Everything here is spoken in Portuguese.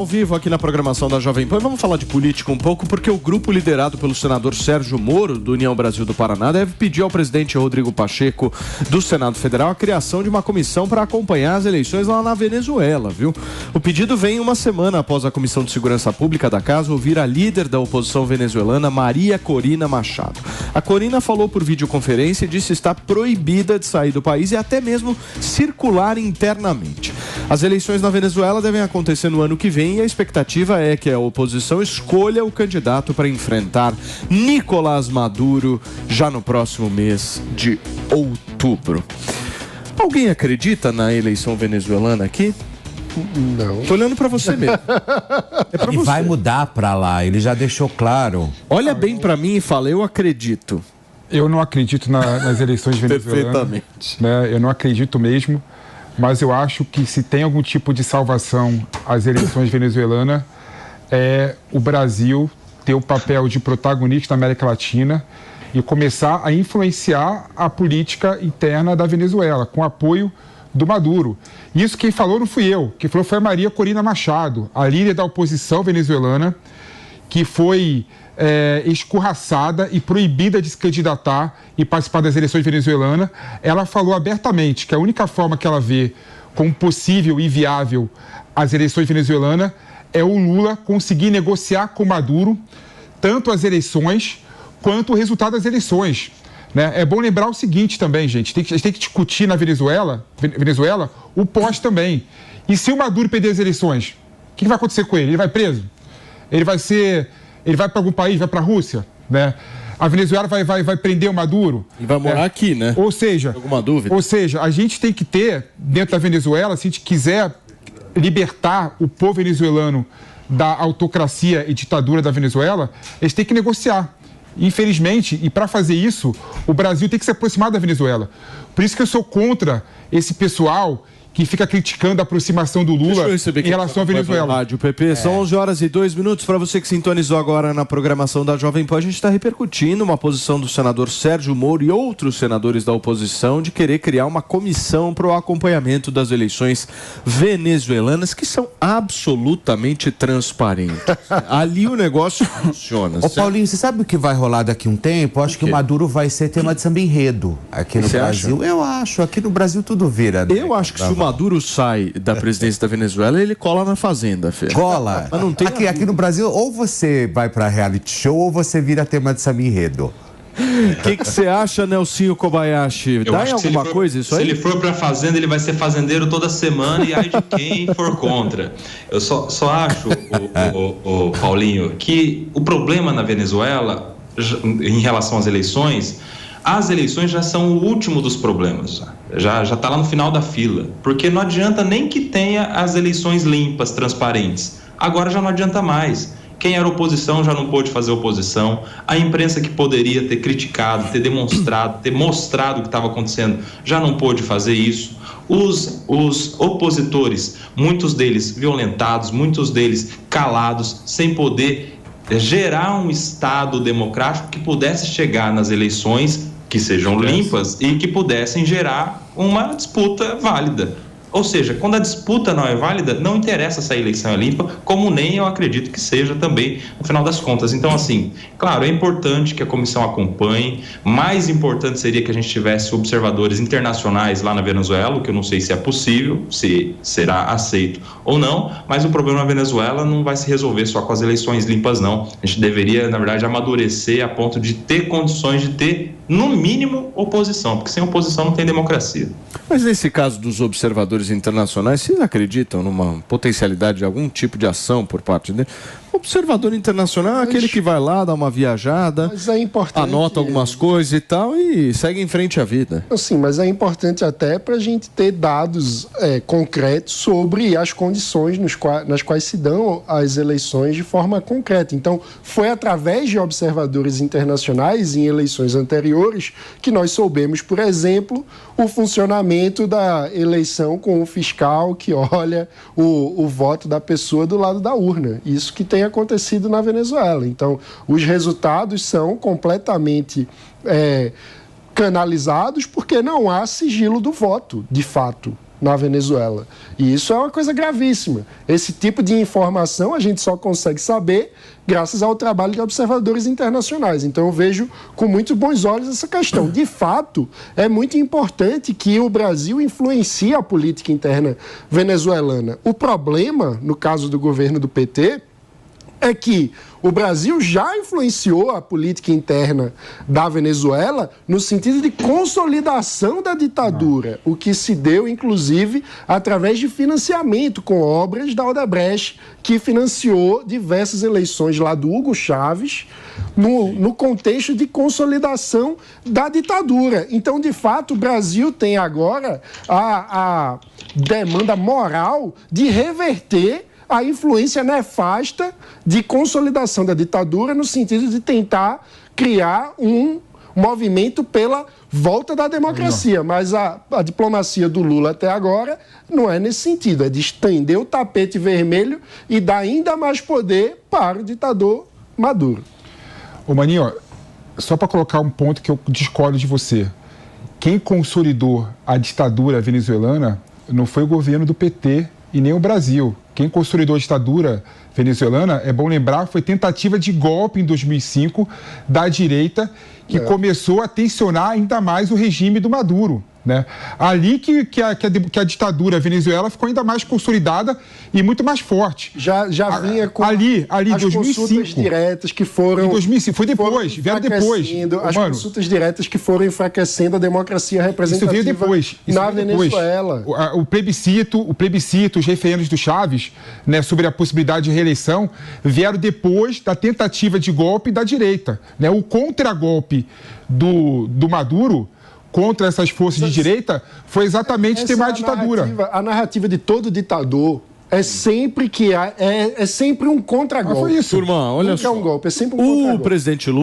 Ao vivo aqui na programação da Jovem Pan, vamos falar de política um pouco, porque o grupo liderado pelo senador Sérgio Moro, do União Brasil do Paraná, deve pedir ao presidente Rodrigo Pacheco, do Senado Federal, a criação de uma comissão para acompanhar as eleições lá na Venezuela, viu? O pedido vem uma semana após a Comissão de Segurança Pública da Casa ouvir a líder da oposição venezuelana, Maria Corina Machado. A Corina falou por videoconferência e disse estar proibida de sair do país e até mesmo circular internamente. As eleições na Venezuela devem acontecer no ano que vem e a expectativa é que a oposição escolha o candidato para enfrentar Nicolás Maduro já no próximo mês de outubro. Alguém acredita na eleição venezuelana aqui? Não. Tô olhando para você mesmo. É pra e você. vai mudar para lá, ele já deixou claro. Olha bem para mim e fala, eu acredito. Eu não acredito nas eleições venezuelanas. Perfeitamente. Né? Eu não acredito mesmo. Mas eu acho que se tem algum tipo de salvação às eleições venezuelanas, é o Brasil ter o papel de protagonista na América Latina e começar a influenciar a política interna da Venezuela, com apoio do Maduro. Isso quem falou não fui eu, quem falou foi a Maria Corina Machado, a líder da oposição venezuelana, que foi escorraçada e proibida de se candidatar e participar das eleições venezuelanas. Ela falou abertamente que a única forma que ela vê como possível e viável as eleições venezuelanas é o Lula conseguir negociar com Maduro tanto as eleições quanto o resultado das eleições. Né? É bom lembrar o seguinte também, gente, a gente tem que discutir na Venezuela o pós também. E se o Maduro perder as eleições, o que vai acontecer com ele? Ele vai preso? Ele vai para algum país, vai para a Rússia, né? A Venezuela vai prender o Maduro. E vai morar aqui, né? Ou seja, alguma dúvida? Ou seja, a gente tem que ter, dentro da Venezuela, se a gente quiser libertar o povo venezuelano da autocracia e ditadura da Venezuela, eles têm que negociar. Infelizmente, e para fazer isso, o Brasil tem que se aproximar da Venezuela. Por isso que eu sou contra esse pessoal que fica criticando a aproximação do Lula em relação à Venezuela. Rádio PP, são 11h02 para você que sintonizou agora na programação da Jovem Pan. A gente está repercutindo uma posição do senador Sérgio Moro e outros senadores da oposição de querer criar uma comissão para o acompanhamento das eleições venezuelanas, que são absolutamente transparentes. Ali o negócio funciona. Ô Paulinho, você sabe o que vai rolar daqui a um tempo? Acho que o Maduro vai ser tema de samba enredo aqui no Brasil. Acha? Eu acho, aqui no Brasil tudo vira. Né? Eu acho que se o Maduro sai da presidência da Venezuela, ele cola na fazenda, Fê. Cola. Mas não tem aqui no Brasil, ou você vai pra reality show, ou você vira tema de samba enredo. O que você acha, Nelsinho Kobayashi? Dá em alguma coisa isso aí? Se ele for pra fazenda, ele vai ser fazendeiro toda semana e ai de quem for contra. Eu só acho, o Paulinho, que o problema na Venezuela, em relação às eleições, as eleições já são o último dos problemas. Já está lá no final da fila. Porque não adianta nem que tenha as eleições limpas, transparentes. Agora já não adianta mais. Quem era oposição já não pôde fazer oposição. A imprensa que poderia ter criticado, ter demonstrado, ter mostrado o que estava acontecendo, já não pôde fazer isso. Os opositores, muitos deles violentados, muitos deles calados, sem poder gerar um Estado democrático que pudesse chegar nas eleições, que sejam limpas e que pudessem gerar uma disputa válida. Ou seja, quando a disputa não é válida, não interessa se a eleição é limpa, como nem eu acredito que seja também no final das contas. Então, assim, claro, é importante que a comissão acompanhe. Mais importante seria que a gente tivesse observadores internacionais lá na Venezuela, o que eu não sei se é possível, se será aceito ou não, mas o problema na Venezuela não vai se resolver só com as eleições limpas, não. A gente deveria, na verdade, amadurecer a ponto de ter condições de ter, no mínimo, oposição, porque sem oposição não tem democracia. Mas nesse caso dos observadores internacionais, vocês acreditam numa potencialidade de algum tipo de ação por parte dele? Observador internacional é aquele que vai lá, dá uma viajada, mas é importante, anota algumas coisas e tal e segue em frente à vida. Sim, mas é importante até para a gente ter dados concretos sobre as condições nas quais se dão as eleições de forma concreta. Então, foi através de observadores internacionais em eleições anteriores que nós soubemos, por exemplo, o funcionamento da eleição com o fiscal que olha o voto da pessoa do lado da urna. Isso que tem acontecido na Venezuela. Então, os resultados são completamente canalizados porque não há sigilo do voto, de fato. na Venezuela. E isso é uma coisa gravíssima. Esse tipo de informação a gente só consegue saber graças ao trabalho de observadores internacionais. Então eu vejo com muito bons olhos essa questão. De fato, é muito importante que o Brasil influencie a política interna venezuelana. O problema, no caso do governo do PT, é que o Brasil já influenciou a política interna da Venezuela no sentido de consolidação da ditadura, o que se deu, inclusive, através de financiamento com obras da Odebrecht, que financiou diversas eleições lá do Hugo Chávez, no contexto de consolidação da ditadura. Então, de fato, o Brasil tem agora a demanda moral de reverter a influência nefasta de consolidação da ditadura no sentido de tentar criar um movimento pela volta da democracia. Mas a diplomacia do Lula até agora não é nesse sentido, é de estender o tapete vermelho e dar ainda mais poder para o ditador Maduro. Ô Maninho, só para colocar um ponto que eu discordo de você. Quem consolidou a ditadura venezuelana não foi o governo do PT e nem o Brasil. Quem consolidou a ditadura venezuelana, é bom lembrar, foi tentativa de golpe em 2005 da direita, que começou a tensionar ainda mais o regime do Maduro. Né? Ali que a ditadura venezuela ficou ainda mais consolidada e muito mais forte. Já vinha com as 2005, consultas diretas que foram... Em 2005, foi depois, vieram depois. As consultas diretas que foram enfraquecendo a democracia representativa. Isso veio depois. Na Venezuela. O plebiscito, os referendos do Chávez, né, sobre a possibilidade de reeleição, vieram depois da tentativa de golpe da direita. Né? O contragolpe do Maduro contra essas forças de direita foi exatamente ter mais ditadura. A narrativa de todo ditador é sempre que é sempre um contragolpe. Turma, olha só. Nunca é um golpe, é sempre um contragolpe. O presidente Lula